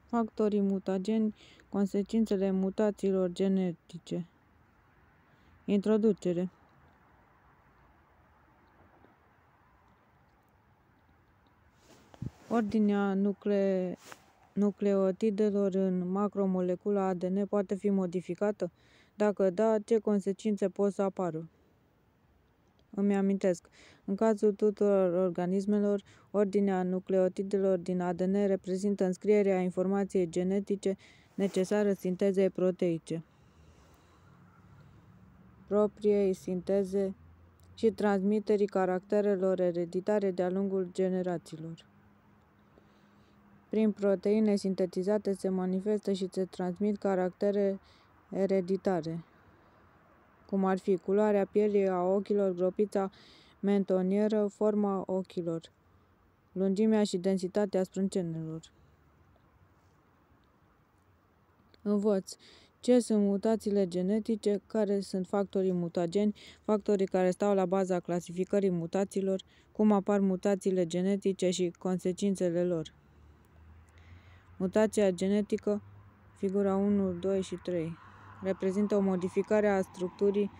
Factorii mutageni, consecințele mutațiilor genetice. Introducere. Ordinea nucleotidelor în macromolecula ADN poate fi modificată? Dacă da, ce consecințe pot să apară? Îmi amintesc. În cazul tuturor organismelor, ordinea nucleotidelor din ADN reprezintă înscrierea informației genetice necesară sintezei proteice, propriei sinteze și transmiterii caracterelor ereditare de-a lungul generațiilor. Prin proteine sintetizate se manifestă și se transmit caractere ereditare, cum ar fi culoarea pielii, a ochilor, gropița mentonieră, forma ochilor, lungimea și densitatea sprâncenelor. Învăț. Ce sunt mutațiile genetice? Care sunt factorii mutageni? Factorii care stau la baza clasificării mutațiilor? Cum apar mutațiile genetice și consecințele lor? Mutația genetică, figura 1, 2 și 3, reprezintă o modificare a structurii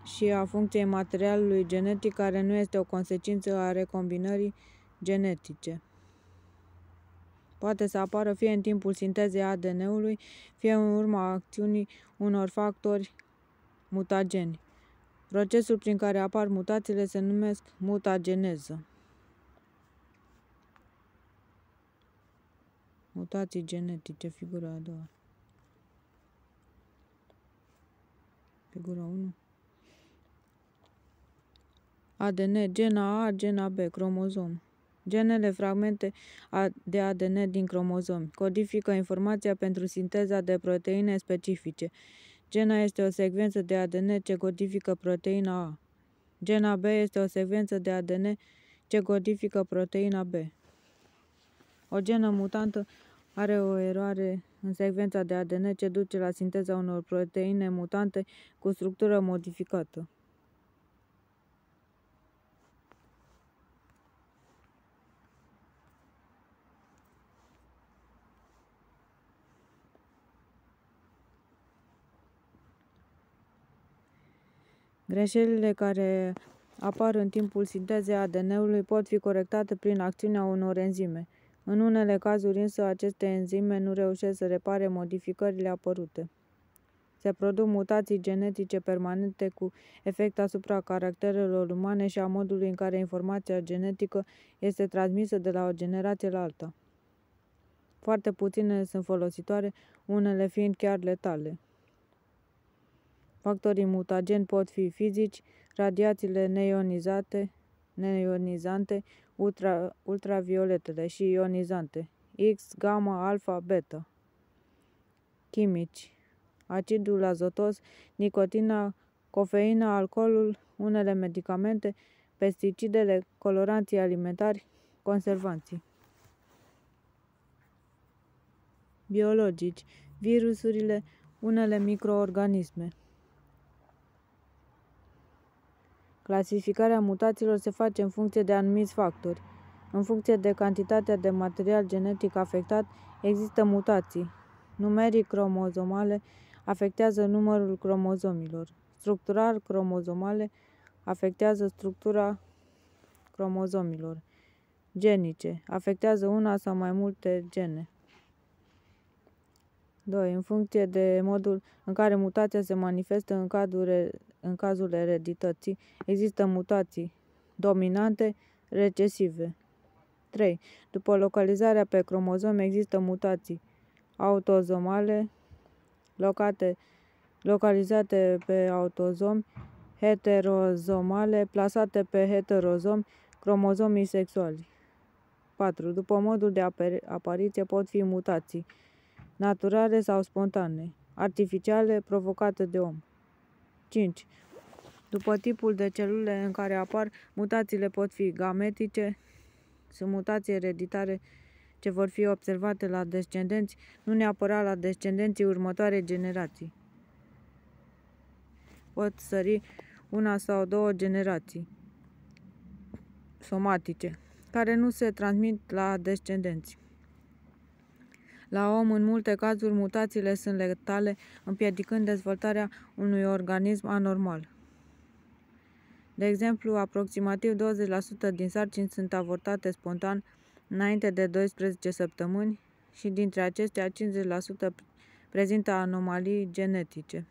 și a funcției materialului genetic care nu este o consecință a recombinării genetice. Poate să apară fie în timpul sintezei ADN-ului, fie în urma acțiunii unor factori mutageni. Procesul prin care apar mutațiile se numesc mutageneză. Mutații genetice, figura a doua. Figura 1. ADN, gena A, gena B, cromozom. Genele, fragmente de ADN din cromozomi, codifică informația pentru sinteza de proteine specifice. Gena este o secvență de ADN ce codifică proteina A. Gena B este o secvență de ADN ce codifică proteina B. O genă mutantă are o eroare în secvența de ADN ce duce la sinteza unor proteine mutante cu structură modificată. Greșelile care apar în timpul sintezei ADN-ului pot fi corectate prin acțiunea unor enzime. În unele cazuri însă aceste enzime nu reușesc să repare modificările apărute. Se produc mutații genetice permanente cu efect asupra caracterelor umane și a modului în care informația genetică este transmisă de la o generație la alta. Foarte puține sunt folositoare, unele fiind chiar letale. Factorii mutageni pot fi fizici, radiațiile neionizante, ultravioletele și ionizante, X, gamma, alfa, beta. Chimici, acidul azotos, nicotina, cofeina, alcoolul, unele medicamente, pesticidele, coloranții alimentari, conservanții. Biologici, virusurile, unele microorganisme. Clasificarea mutațiilor se face în funcție de anumiți factori. În funcție de cantitatea de material genetic afectat, există mutații. Numeric cromozomale afectează numărul cromozomilor. Structural cromozomale afectează structura cromozomilor. Genice afectează una sau mai multe gene. 2. În funcție de modul în care mutația se manifestă în cazul eredității, există mutații dominante, recesive. 3. După localizarea pe cromozom există mutații autozomale, localizate pe autozomi, heterozomale, plasate pe heterozomi, cromozomii sexuali. 4. După modul de apariție pot fi mutații naturale sau spontane, artificiale, provocate de om. 5. După tipul de celule în care apar, mutațiile pot fi gametice, sunt mutații ereditare ce vor fi observate la descendenți, nu neapărat la descendenții următoarei generații. Pot sări una sau două generații somatice, care nu se transmit la descendenți. La om, în multe cazuri, mutațiile sunt letale, împiedicând dezvoltarea unui organism anormal. De exemplu, aproximativ 20% din sarcini sunt avortate spontan înainte de 12 săptămâni și dintre acestea 50% prezintă anomalii genetice.